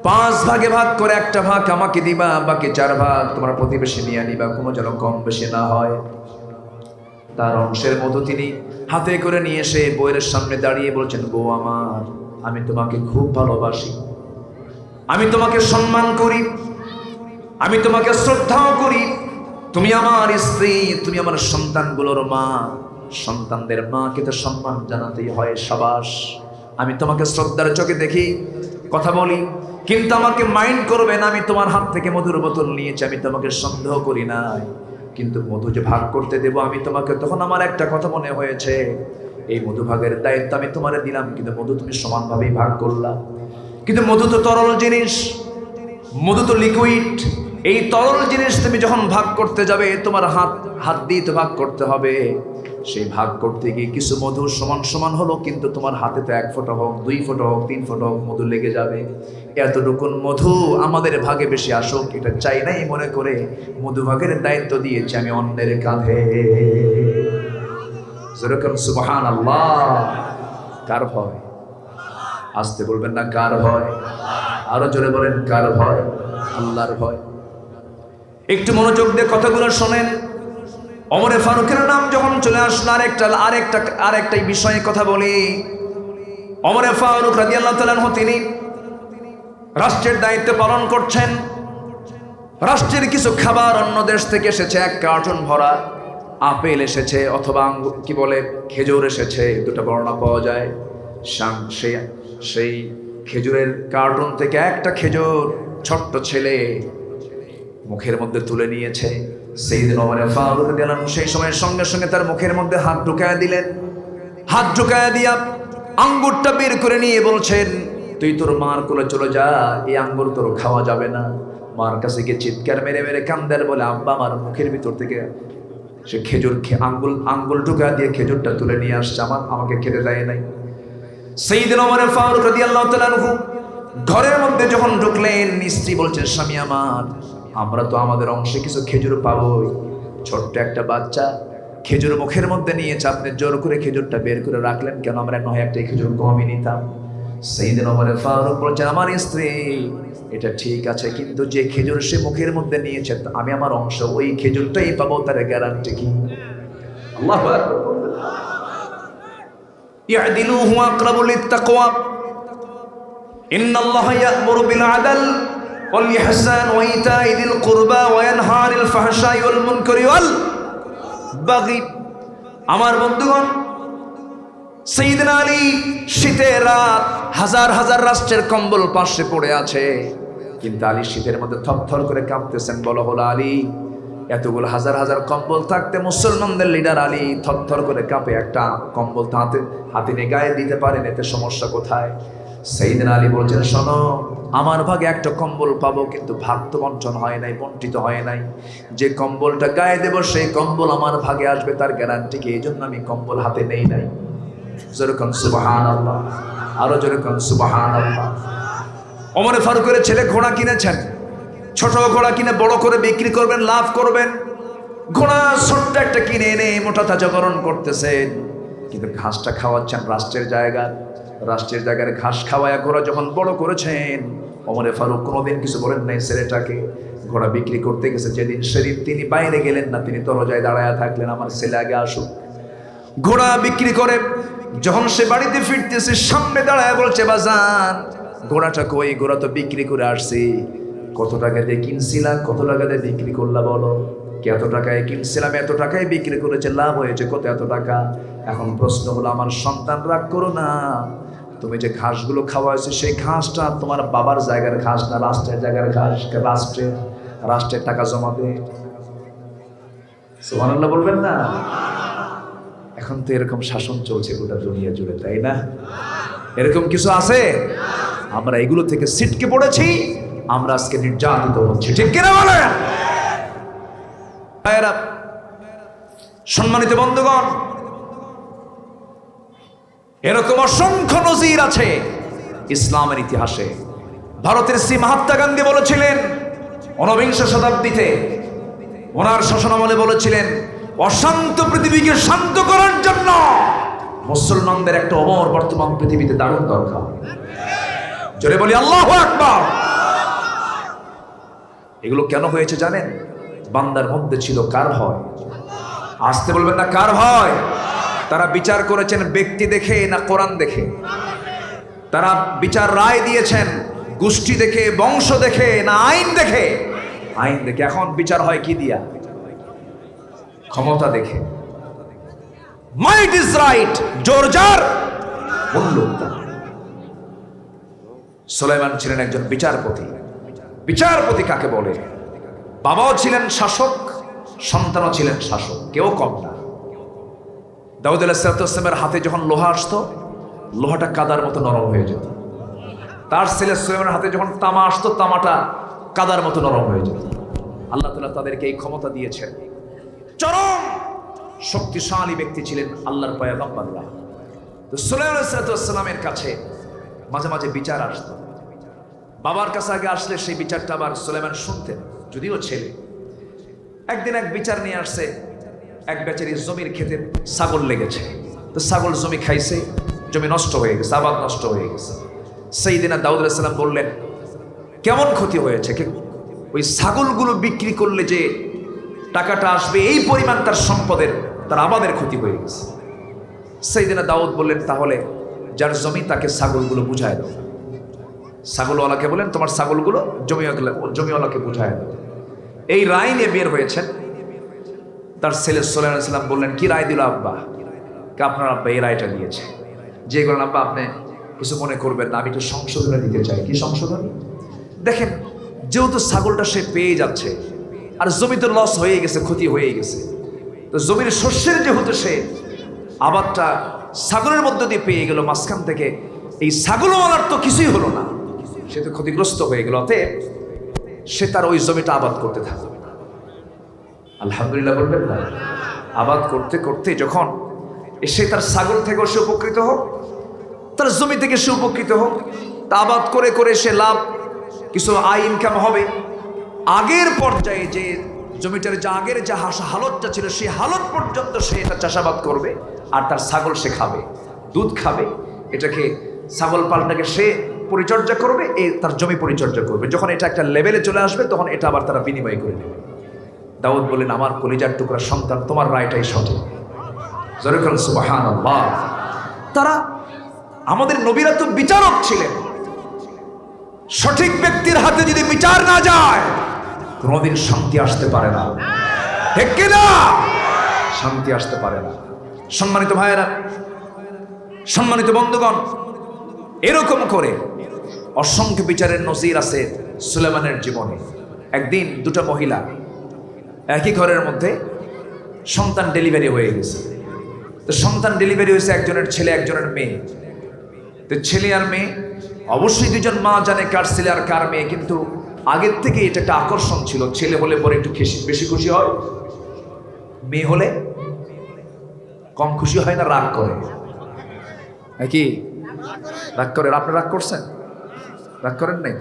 5 ভাগে ভাগ করে 1টা ভাগ আমাকে দিবা, বাকি 4 ভাগ তোমার প্রতিবেশী নিয়ে নিবা, কোনো যেন কম বেশি না হয়। তার অংশের মধু তিনি হাতে করে নিয়ে এসে বউয়ের সামনে দাঁড়িয়ে বলছেন, বউ আমার, আমি তোমাকে খুব ভালোবাসি, আমি তোমাকে সম্মান করি, আমি তোমাকে শ্রদ্ধাও করি, তুমি আমার স্ত্রী, তুমি আমার সন্তানগুলোর মা, সন্তানদের মাকে তো সম্মান জানাতেই হয়, সাবাস। আমি তোমাকে শ্রদ্ধার চোখে দেখি, কথা বলি, কিন্তু আমাকে মাইন্ড করবে না, আমি তোমার হাত থেকে মধুর বোতল নিয়েছি, আমি তোমাকে সন্দেহ করি নাই, কিন্তু মধু যে ভাগ করতে দেব আমি তোমাকে, তখন আমার একটা কথা মনে হয়েছে, এই মধু ভাগের দায়িত্ব আমি তোমারে দিলাম, কিন্তু মধু তুমি সমানভাবেই ভাগ করলা। কিন্তু মধু তো তরল জিনিস, মধু তো লিকুইড, এই তরল জিনিস তুমি যখন ভাগ করতে যাবে তোমার হাত দিয়ে তো ভাগ করতে হবে। সেই ভাগ করতে গিয়ে কিছু মধু সমান সমান হলো, কিন্তু তোমার হাতে তো 1 ফোঁটা হোক, 2 ফোঁটা হোক, 3 ফোঁটা হোক মধু লেগে যাবে। এতটুকুন মধু আমাদের ভাগে বেশি আসুক এটা চাই নাই মনে করে মধু ভাগের দায়িত্ব দিয়েছি আমি অন্যের কাঁধে। যেরকম সুবহানাল্লাহ। কার ভয়? আসতে বলবেন না, কার ভয়? আরো জোরে বলেন, কার ভয়? আল্লাহর ভয়। একটু মনোযোগ দিয়ে কথাগুলো শোনেন। ওমরে ফারুকের নাম যখন চলে আসলো, আরেকটা বিষয়ে কথা বলি। ওমরে ফারুক রাদিয়াল্লাহু তাআলা আনহু তিনি রাষ্ট্রের দায়িত্ব পালন করছেন। রাষ্ট্রের কিছু খাবার অন্য দেশ থেকে এসেছে, 1 কার্টন ভরা আপেল এসেছে, অথবা কি বলে খেজুর এসেছে, 2টা বর্ণনা পাওয়া যায়। সেই খেজুরের কার্টন থেকে একটা খেজুর ছোট্ট ছেলে মুখের মধ্যে তুলে নিয়েছে। সাইয়েদনা ওমর ফারুক রাদিয়াল্লাহু আনহু সেই সময়ের সঙ্গে সঙ্গে তার মুখের মধ্যে হাত ঢুকায় দিলেন। হাত ঢুকায় দিয়া আঙ্গুরটা বের করে নিয়ে বলছেন, তুই তোর মার কোলে চলে যা, এই আঙ্গুর তোর খাওয়া যাবে না। মার কাছে গিয়ে চিৎকার মেরে মেরে কান্দার বলে, আব্বা আমার মুখের ভিতর থেকে সে খেজুর আঙ্গুল ঢুকায় দিয়ে খেজুরটা তুলে নিয়ে আসছে, আমাকে খেতে দেয় নাই। সাইয়েদনা ওমর ফারুক রাদিয়াল্লাহু তাআলা আনহু ঘরের মধ্যে যখন ঢুকলেন, স্ত্রী বলছেন, স্বামী আমার, আমরা তো আমাদের অংশে কিছু খেজুর পাবোই। ছোট্ট একটা বাচ্চা খেজুর মুখের মধ্যে নিয়েছে, আপনি জোর করে খেজুরটা বের করে রাখলেন কেন? আমরা নয় একটা খেজুর কমই নিতাম। সাইয়েদনা ওমর ফারুক বলছেন, আমার স্ত্রী, এটা ঠিক আছে, কিন্তু যে খেজুর সে মুখের মধ্যে নিয়েছে আমি আমার অংশ ওই খেজুরটাই পাবো, তার গ্যারান্টি কি? আল্লাহু আকবার। ইয়াদিলু হুয়া আকরাবু লিত্তাকওয়া, ইন্নাল্লাহা ইয়া'মুরু বিল আদল والإحسان وإيتاء ذي القربى وينهى عن الفحشاء والمنكر والبغي। আমার বন্ধুগণ, সাইয়েদনা আলী শীতের রাত, হাজার হাজার রাষ্ট্রের কম্বল পাশে পড়ে আছে, কিন্তু আলী শীতের মধ্যে থরথর করে কাঁপতেছেন। বলা হলো, আলী এতগুলো হাজার হাজার কম্বল থাকতে মুসলমানদের লিডার আলী থরথর করে কাঁপে, একটা কম্বল হাতে নিয়ে গায়ে দিতে পারেন, এতে সমস্যা কোথায়? সাইয়েদনা আলী বলছেন, শোনো, আমার ভাগে একটা কম্বল পাবো, কিন্তু ভাগ তো বন্টন হয় নাই, বন্টিত হয় নাই। যে কম্বলটা গায়ে দেব সেই কম্বল আমার ভাগে আসবে, তার গ্যারান্টি কি? এই জন্য আমি কম্বল হাতে নেই নাই। যেরকম সুবহানাল্লাহ, আরো যেরকম সুবহানাল্লাহ। ওমরে ফারুকের ছেলে ঘোড়া কিনেছেন, ছোট ঘোড়া কিনে বড় করে বিক্রি করবেন, লাভ করবেন। ঘোড়া ছোট্ট একটা কিনে এনে মোটা তাজাকরণ করতেছেন, কিন্তু ঘাসটা খাওয়াচ্ছেন রাষ্ট্রের জায়গার ঘাস খাওয়ায় ঘোড়া যখন বড় করেছেন, ওমরে ফারুক কোনোদিন কিছু বলেন নাই ছেলেটাকে। ঘোড়া বিক্রি করতে গেছে যেদিন, সেদিন তিনি বাইরে গেলেন না, তিনি দরজায় দাঁড়ায় থাকলেন, আমার ছেলে আগে আসুক। ঘোড়া বিক্রি করে যখন সে বাড়িতে ফিরতেছে, সামনে দাঁড়ায় বলছে, বাজান ঘোড়াটা কই? ঘোড়া তো বিক্রি করে আসছি। কত টাকা দিয়ে কিনছিলাম, কত টাকা দিয়ে বিক্রি করলা বলো? এত টাকায় কিনছিলাম, এত টাকায় বিক্রি করেছে, লাভ হয়েছে কত? এত টাকা। এখন প্রশ্ন হলো, আমার সন্তান, রাগ করো না, তুমি যে ঘাসগুলো খাওয়াইছো সেই ঘাসটা তোমার বাবার জায়গার ঘাস না, রাষ্ট্রের জায়গার ঘাস। রাষ্ট্রের টাকা জমা দে। সুবহানাল্লাহ বলবেন না? এখন তো এরকম শাসন চলছে গোটা দুনিয়া জুড়ে, তাই না? এরকম কিছু আছে? আমরা এগুলো থেকে ছিটকে পড়েছি, আমরা আজকে নির্যাতিত হচ্ছি, ঠিক কিনা বলেন? সম্মানিত বন্ধুগণ, এরকম অসংখ্য নজির আছে ইসলামের ইতিহাসে। ভারতের শ্রী মহাত্মা গান্ধী বলেছিলেন ঊনবিংশ শতাব্দীতে, ওনার শাসনামলে বলেছিলেন, অশান্ত পৃথিবীকে শান্ত করার জন্য মুসলমানদের একটা অমর বর্তমান পৃথিবীতে দারুণ দরকার। জোরে বলি আল্লাহু আকবার। এগুলো কেন হয়েছে জানেন? বান্দার মধ্যে ছিল কার ভয়? আসতে বলবেন না, কার ভয়? তারা বিচার করেছেন ব্যক্তি দেখে না কোরআন দেখে? তারা বিচার রায় দিয়েছেন গোষ্ঠী দেখে, বংশ দেখে না আইন দেখে? আইন দেখে। এখন বিচার হয় কি দিয়া? ক্ষমতা দেখে। মাইট ইজ রাইট, জোর যার মূল্য তার। সুলাইমান ছিলেন একজন বিচারপতি। বিচারপতি কাকে বলে? বাবাও ছিলেন শাসক, সন্তানও ছিলেন শাসক, কেউ কম না। দাউদ আলাইহিসসালামের হাতে যখন লোহা আসতো, লোহাটা কাদার মতো নরম হয়ে যেত। তার ছেলে সুলাইমানের হাতে যখন তামা আসতো, তামাটা কাদার মতো নরম হয়ে যেত। আল্লাহ তাআলা তাদেরকে এই ক্ষমতা দিয়েছেন। চরম শক্তিশালী ব্যক্তি ছিলেন আল্লাহর পয়গম্বররা। তো সুলাইমান আলাইহিসসালামের কাছে মাঝে মাঝে বিচার আসতো। বাবার কাছে আগে আসলে সেই বিচারটা আবার সুলাইমান শুনতেন, যদিও ছেলে। একদিন এক বিচার নিয়ে আসছে, এক বেচারি জমির ক্ষেতে ছাগল লেগেছে। তো ছাগল জমি খাইছে, জমি নষ্ট হয়ে গেছে, আবাদ নষ্ট হয়ে গেছে। সাইয়েদনা দাউদ আলাইহিস সালাম বললেন, কেমন ক্ষতি হয়েছে? ওই ছাগলগুলো বিক্রি করলে যে টাকাটা আসবে, এই পরিমাণ তার সম্পদের, তার আবাদের ক্ষতি হয়ে গেছে। সাইয়েদনা দাউদ বললেন, তাহলে যার জমি তাকে ছাগলগুলো বুঝায় দাও। ছাগলওয়ালাকে বলেন, তোমার ছাগলগুলো জমিওয়ালাকে বুঝায় দাও। এই রায় নিয়ে বের হয়েছেন। তার ছেলে সুলাইমান আলাইহিস সালাম বললেন, কি রায় দিল আব্বা? আপনার আব্বা এই রায়টা দিয়েছে। যে বলেন, আব্বা আপনি কিছু মনে করবেন না, আমি একটু সংশোধনে দিতে চাই। কি সংশোধন? দেখেন, যেহেতু ছাগলটা সে পেয়ে যাচ্ছে, আর জমি তো লস হয়ে গেছে, ক্ষতি হয়ে গেছে, তো জমির শস্যের যেহেতু সে আবাদটা ছাগলের মধ্য দিয়ে পেয়ে গেল, মাঝখান থেকে এই ছাগলওয়ালার তো কিছুই হলো না, সে তো ক্ষতিগ্রস্ত হয়ে গেল। অতএব সে তার ওই জমিটা আবাদ করতে থাকবে। আলহামদুলিল্লাহ বলবেন না? আবাদ করতে করতে যখন সে তার ছাগল থেকেও সে উপকৃত হোক, তার জমি থেকে সে উপকৃত হোক, তা আবাদ করে করে সে লাভ, কিছু আয় ইনকাম হবে। আগের পর্যায়ে যে জমিটার যা আগের যা হালতটা ছিল, সেই হালত পর্যন্ত সে এটা চাষাবাদ করবে, আর তার ছাগল সে খাবে, দুধ খাবে, এটাকে ছাগল পালটাকে সে পরিচর্যা করবে, তার জমি পরিচর্যা করবে। যখন এটা একটা লেভেলে চলে আসবে, তখন এটা আবার তারা বিনিময় করে নেবে। দাউদ বললেন, আমার কলিজার টুকরা সন্তান, তোমার রায়টাই সঠিক। জোরে বলেন সুবহানাল্লাহ। তারা, আমাদের নবীরা তো বিচারক ছিলেন, সঠিক ব্যক্তির হাতে যদি বিচার না যায় কোনোদিন শান্তি আসতে পারে না, ঠিক কিনা? শান্তি আসতে পারে না। সম্মানিত ভাইয়েরা, সম্মানিত বন্ধুগণ, এরকম করে অসংখ্য বিচারের নজির আছে সুলেমানের জীবনে। একদিন দুটো মহিলা একই ঘরের মধ্যে সন্তান ডেলিভারি হয়ে গেছে। তো সন্তান ডেলিভারি হয়েছে একজনের ছেলে একজনের মেয়ে। তো ছেলে আর মেয়ে, অবশ্যই দুজন মা জানে কার ছেলে আর কার মেয়ে, কিন্তু আগের থেকে এটা একটা আকর্ষণ ছিল। ছেলে হলে পরে একটু বেশি খুশি হয়, মেয়ে হলে কম খুশি হয় না, রাগ করে নাকি? রাগ করে। আপনি রাগ করছেন? রাগ করেন নাই?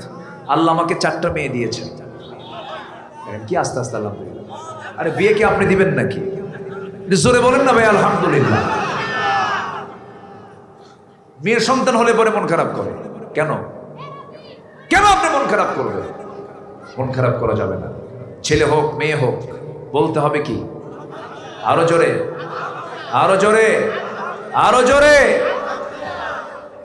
আল্লাহ আমাকে 4টা মেয়ে দিয়েছেন। কি আস্তে আস্তে আল্লাহ, আরে বিয়ে কি আপনি দিবেন নাকি? জোরে বলেন না ভাই আলহামদুলিল্লাহ। মেয়ের সন্তান হলে পরে মন খারাপ করে কেন? কেন আপনি মন খারাপ করবেন? মন খারাপ করা যাবে না। ছেলে হোক মেয়ে হোক, বলতে হবে কি? আরো জোরে, আরো জোরে, আরো জোরে।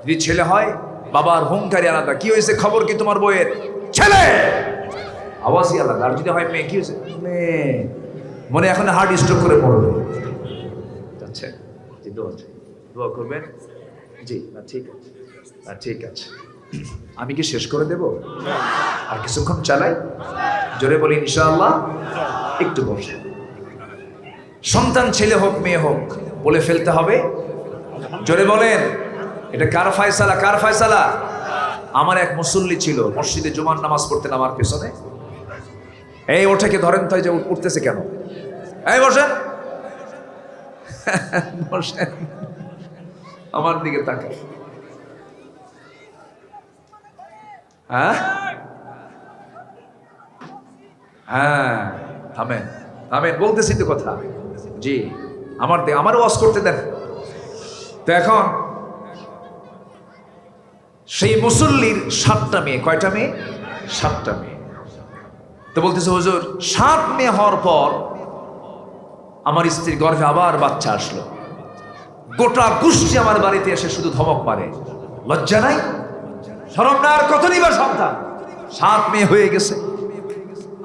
যদি ছেলে হয়, বাবার হুঙ্কারি আলাদা, কি হয়েছে, খবর কি তোমার বইয়ের? ছেলে আওয়াজই আলাদা। আর যদি হয় মেয়ে, কি হয়েছে? মেয়ে মনে এখন হার্ট স্ট্রোক করে পড়বে। আচ্ছা জি, দোয়া করবেন। জি না, ঠিক আছে, ঠিক আছে। আমি কি শেষ করে দেব? আর কিছুক্ষণ চালাই? জোরে বলি ইনশাআল্লাহ। একটু বসে। সন্তান ছেলে হোক মেয়ে হোক বলে ফেলতে হবে। জোরে বলেন, এটা কার ফয়সালা? কার ফয়সালা? আমার এক মুসল্লি ছিল, মসজিদে জুমার নামাজ পড়তেন আমার পেছনে। এই ওটাকে ধরেন তো, যে উঠতেছে কেন? এই বসেন, বসেন, আমার দিকে তাকায়। হ্যাঁ হ্যাঁ, থামেন থামেন, বলতেছি তো কথা। জি, আমার ওয়াজ করতে দেন তো। এখন সেই মুসল্লির 7টা মেয়ে। কয়টা মেয়ে? 7টা মেয়ে। তো বলতেছে, হুজুর 7 মেয়ে হওয়ার পর আমার স্ত্রীর গর্ভে আবার বাচ্চা আসলো। গোটা গোষ্ঠী আমার বাড়িতে এসে শুধু ধমক মারে। লজ্জা নাই, শরম না? আর কত নিবা সন্তান? 7 মেয়ে হয়ে গেছে।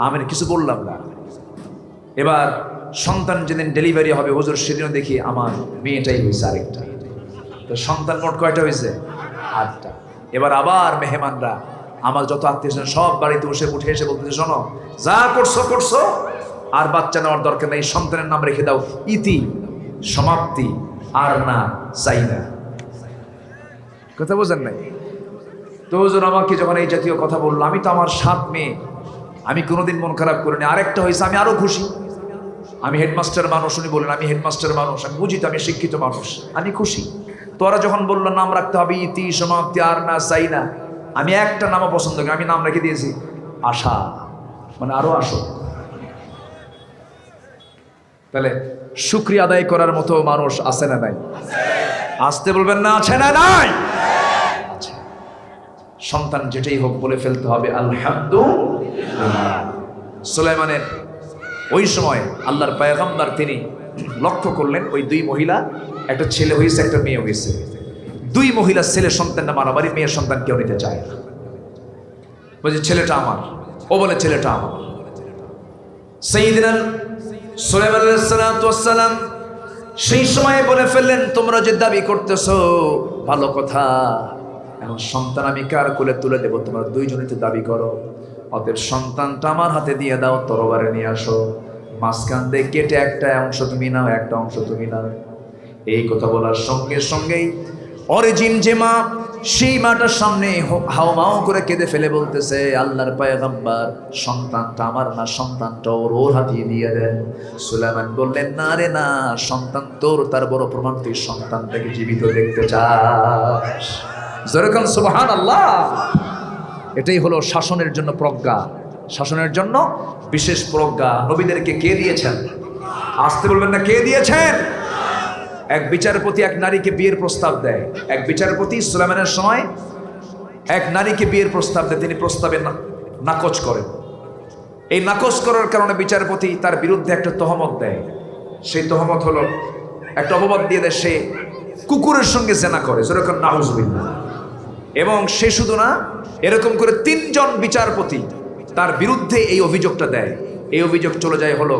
আমি কিছু বললাম না। এবার সন্তান যেদিন ডেলিভারি হবে, হুজুর সেদিনও দেখি আমার মেয়েটাই হয়েছে আরেকটা। তো সন্তান মোট কয়টা হয়েছে? 8টা। এবার আবার মেহমানরা, আমার যত আত্মীয় সব বাড়িতে উঠে এসে বলতেছে, শোনো, যা করছো করছো, আর বাচ্চা নেওয়ার দরকার নেই, সন্তানের নাম রেখে দাও, ইতি, সমাপ্তি, আর না চাই না। কথা বোঝেন নাই? তো হুজুর আমাকে যখন এই জাতীয় কথা বললো, আমি তো আমার 7 মেয়ে, আমি কোনোদিন মন খারাপ করিনি। আরেকটা হয়েছে, আমি আরো খুশি। আমি হেডমাস্টার মানুষ, উনি বলেন আমি হেডমাস্টার মানুষ, আমি বুঝি তো, আমি শিক্ষিত মানুষ, আমি খুশি। তোরা যখন বললো নাম রাখতে হবে ইতি, সমাপ্তি, আর না চাই না, আমি একটা নামও পছন্দ করি, আমি নাম রেখে দিয়েছি আশা, মানে আরো আসো। তাহলে শুকরিয়া আদায় করার মতো মানুষ আছে না নাই? আসতে বলবেন না, আছে না নাই? সন্তান যেটাই হোক বলে ফেলতে হবে আলহামদুলিল্লাহ। সুলাইমানের ওই সময় আল্লাহর পয়গম্বর তিনি লক্ষ্য করলেন, ওই 2 মহিলা, একটা ছেলে হয়েছে একটা মেয়ে হয়েছে। 2 মহিলা ছেলে সন্তানটা মারামারি, মেয়ের সন্তান কেউ নিতে চায় না। বলছে ছেলেটা আমার, ও বলে ছেলেটা আমার। সাইয়্যিদনা সুলাইমান আলাইহিস সালাতু ওয়াস সালাম সেই সময় বলে ফেললেন, তোমরা যে দাবি করতেছো ভালো কথা, এখন সন্তান আমি কার কোলে তুলে দেব? তোমরা 2 জনই তো দাবি করো, অতএব সন্তানটা আমার হাতে দিয়ে দাও, তরবারে নিয়ে আসো, মাঝখান দিয়ে কেটে একটা অংশ তুমি নাও, একটা অংশ তুমি নাও। এই কথা বলার সঙ্গে সঙ্গেই অরিজিন যে মা, সেই মাটার সামনে হাওমাও করে কেঁদে ফেলে বলতেছে, আল্লাহর পয়গম্বর, সন্তানটা আমার না, সন্তানটা ওর হাতে দিয়ে দেন। সুলাইমান বললেন, না রে না, সন্তান তোর, তার বড় প্রমাণ তুই সন্তানটাকে জীবিত দেখতে চাস। যেরকম সুবহানাল্লাহ। এটাই হলো শাসনের জন্য প্রজ্ঞা, শাসনের জন্য বিশেষ প্রজ্ঞা। নবীদেরকে কে দিয়েছেন? আসতে বলবেন না, কে দিয়েছেন? এক বিচারপতি এক নারীকে বিয়ের প্রস্তাব দেয়। এক বিচারপতি সুলাইমানের সময় এক নারীকে বিয়ের প্রস্তাব দেয়, তিনি প্রস্তাবে নাকচ করেন। এই নাকচ করার কারণে বিচারপতি তার বিরুদ্ধে একটা তহমত দেয়। সেই তহমত হলো, একটা অপবাদ দিয়ে দেয়, সে কুকুরের সঙ্গে জেনা করে। যেরকম নাউজুবিল্লাহ। এবং সে শুধু না, এরকম করে 3 জন বিচারপতি তার বিরুদ্ধে এই অভিযোগটা দেয়। এই অভিযোগ চলে যায় হলো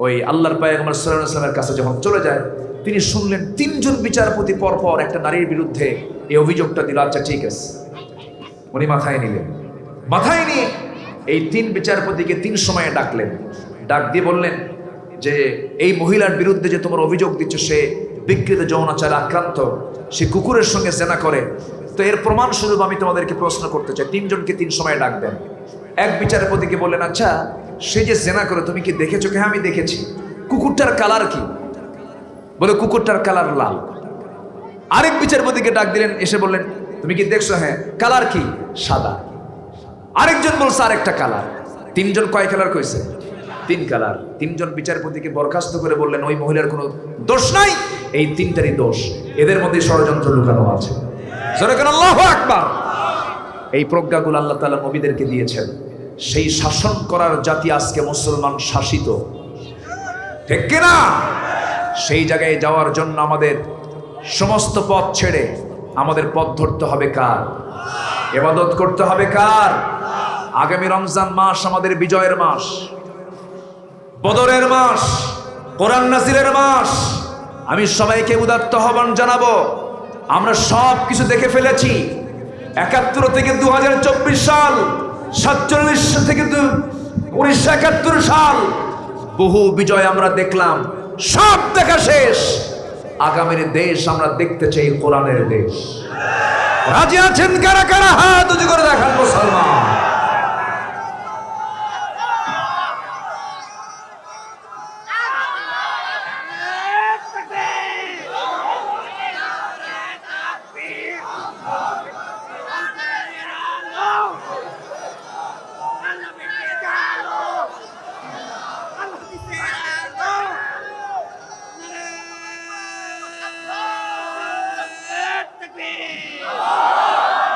ওই আল্লাহর পয়গম্বর সাল্লাল্লাহু আলাইহি ওয়াসাল্লামের কাছে। যখন চলে যায়, তিনি শুনলেন 3 জন বিচারপতি পরপর একটা নারীর বিরুদ্ধে এই অভিযোগটা দিল। আচ্ছা ঠিক আছে, উনি মাথায় নিলেন। মাথায় নিয়ে এই 3 বিচারপতিকে 3 সময়ে ডাকলেন। ডাক দিয়ে বললেন যে এই মহিলার বিরুদ্ধে যে তোমার অভিযোগ দিচ্ছ, সে বিকৃত যৌনাচারে আক্রান্ত, সে কুকুরের সঙ্গে জেনা করে, তো এর প্রমাণ স্বরূপ আমি তোমাদেরকে প্রশ্ন করতে চাই। 3 জনকে 3 সময়ে ডাক দেন। এক বিচারপতিকে বললেন, আচ্ছা সে যে জেনা করে তুমি কি দেখেছো? হ্যাঁ আমি দেখেছি। কুকুরটার কালার কি? বলে কুকুরটার কালার লাল। আরেক বিচারপতিকে ডাক দিলেন, এসে বললেন, তুমি কি দেখছো? হ্যাঁ। কালার কি? সাদা। আরেকজন বলছে আরেকটা কালার। 3 জন কয় কালার কইছে? 3 কালার। 3 জন বিচারপতিকে বরখাস্ত করে বললেন, ওই মহিলার কোনো দোষ নাই, এই 3টারই দোষ, এদের মধ্যে ষড়যন্ত্র লুকানো আছে। জোরে কেন আল্লাহু আকবার। এই প্রজ্ঞাগুলো আল্লাহ তাআলা নবীদেরকে দিয়েছেন। সেই শাসন করার জাতি আজকে মুসলমান শাসিত, ঠিক কিনা? সেই জায়গায় যাওয়ার জন্য আমাদের সমস্ত পথ ছেড়ে আমাদের পথ ধরতে হবে কার? ইবাদত করতে হবে কার? আগামী রমজান মাস আমাদের বিজয়ের মাস, বদরের মাস, কোরআন নাজিলের মাস। আমি সবাইকে উদাত্ত আহ্বান জানাবো, আমরা সব কিছু দেখে ফেলেছি। 71 থেকে 2024 সাল, 47 থেকে 1971 সাল, বহু বিজয় আমরা দেখলাম, সব দেখা শেষ। আগামীর দেশ আমরা দেখতে চাই কোরআনের দেশ। রাজি আছেন কারা কারা? হাত উঁচু করে দেখান মুসলমান।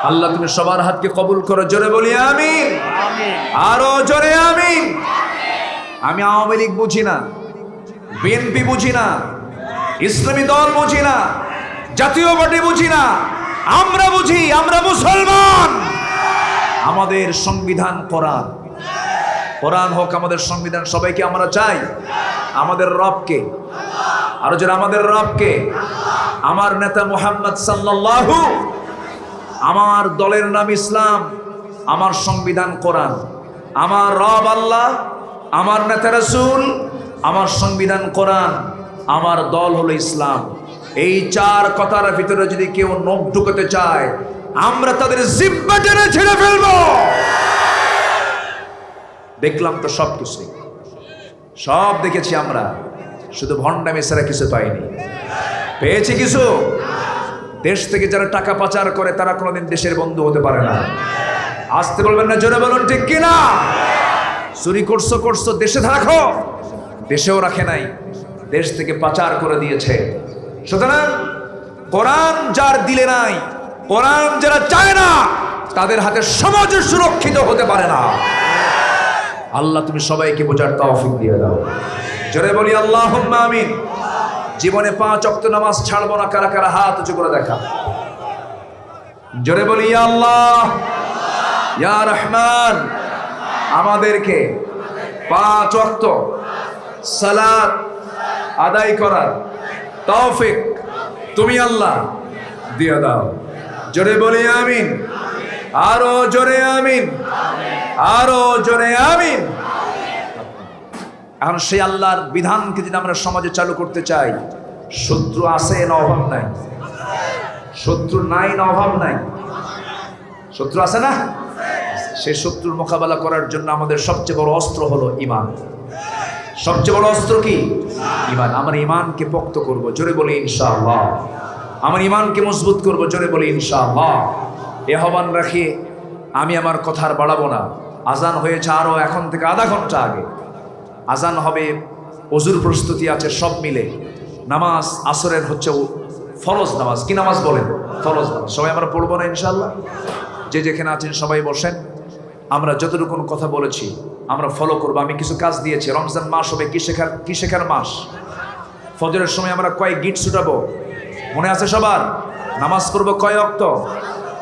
আল্লাহ তুমি সবার হাতকে কবুল করো। জোরে বলি আমিন। আরো জোরে আমিন। আমি আওয়ামী লীগ বুঝি না, বিএনপি বুঝি না, ইসলামী দল বুঝি না, জাতীয় পার্টি বুঝি না। আমরা বুঝি, আমরা মুসলমান। আমাদের সংবিধান কোরআন। কোরআন হোক আমাদের সংবিধান। সবাইকে আমরা চাই। আমাদের রবকে, আরো জোরে আমাদের রবকে, আমার নেতা মুহাম্মদ সাল্লাল্লাহু, আমার দলের নাম ইসলাম, আমার সংবিধান কোরআন, আমার রব আল্লাহ, আমার নেতা রাসূল, আমার সংবিধান কোরআন, আমার দল হলো ইসলাম। এই 4 কথার ভিতরে যদি কেউ নখ ঢুকাতে চায়, আমরা তাদের জিহ্বা টেনে ছেড়ে ফেলবো। দেখলাম তো সব কিছু, সব দেখেছি আমরা, শুধু ভণ্ডামি ছাড়া কিছু পাইনি। পেয়েছি কিছু? দেশ থেকে যারা টাকা পাচার করে তারা কোনোদিন দেশের বন্ধু হতে পারে না। আসতে বলবেন না, জোরে বলুন ঠিক কিনা? চুরি করছো, দেশে রাখো, দেশেও রাখে নাই, দেশ থেকে পাচার করে দিয়েছে। সুতরাং কোরআন যার দিলে নাই, কোরআন যারা চায় না, তাদের হাতে সমাজ সুরক্ষিত হতে পারে না। আল্লাহ তুমি সবাইকে বোঝার তৌফিক দিয়ে দাও। জোরে বলি আল্লাহুম্মা আমিন। জীবনে 5 ওয়াক্ত নামাজ ছাড়বো না। কারা কারা হাত উঁচু করে দেখা? জোরে বলি ইয়া আল্লাহ, ইয়া রহমান, আমাদেরকে 5 ওয়াক্ত সালাত আদায় করার তৌফিক তুমি আল্লাহ দিয়ে দাও। জোরে বলি আমিন। আরো জোরে আমিন। আরো জোরে আমিন। এখন সেই আল্লাহর বিধানকে যদি আমরা সমাজে চালু করতে চাই, শত্রু আছে না অভাব নাই? শত্রু নাই না অভাব নাই? শত্রু আছে না? সেই শত্রুর মোকাবেলা করার জন্য আমাদের সবচেয়ে বড় অস্ত্র হলো ঈমান। সবচেয়ে বড় অস্ত্র কি? ঈমান। আমার ঈমানকে পোক্ত করব, জোরে বলি ইনশাআল্লাহ। আমার ঈমানকে মজবুত করব, জোরে বলি ইনশাআল্লাহ। এ আহ্বান রাখি আমি আমার কথা আর বাড়াবো না। আজান হয়েছে আরো এখন থেকে আধা ঘন্টা আগে। আজান হবে, ওযুর প্রস্তুতি আছে, সব মিলে নামাজ আসরের হচ্ছে ফরজ নামাজ। কি নামাজ বলেন? ফরজ নামাজ। সবাই আমরা পড়বো না ইনশাআল্লাহ? যে যেখানে আছেন সবাই বসেন। আমরা যতটুকু কথা বলেছি আমরা ফলো করবো। আমি কিছু কাজ দিয়েছি। রমজান মাস হবে কি শেখার মাস। ফজরের সময় আমরা কয়েক গীত ছুটাবো, মনে আছে সবার? নামাজ পড়বো কয় ওয়াক্ত?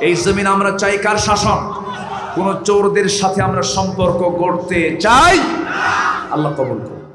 এই জমিন আমরা চাই কার শাসন? কোন চোরদের সাথে আমরা সম্পর্ক গড়তে চাই? আল্লাহ কবুল করুন।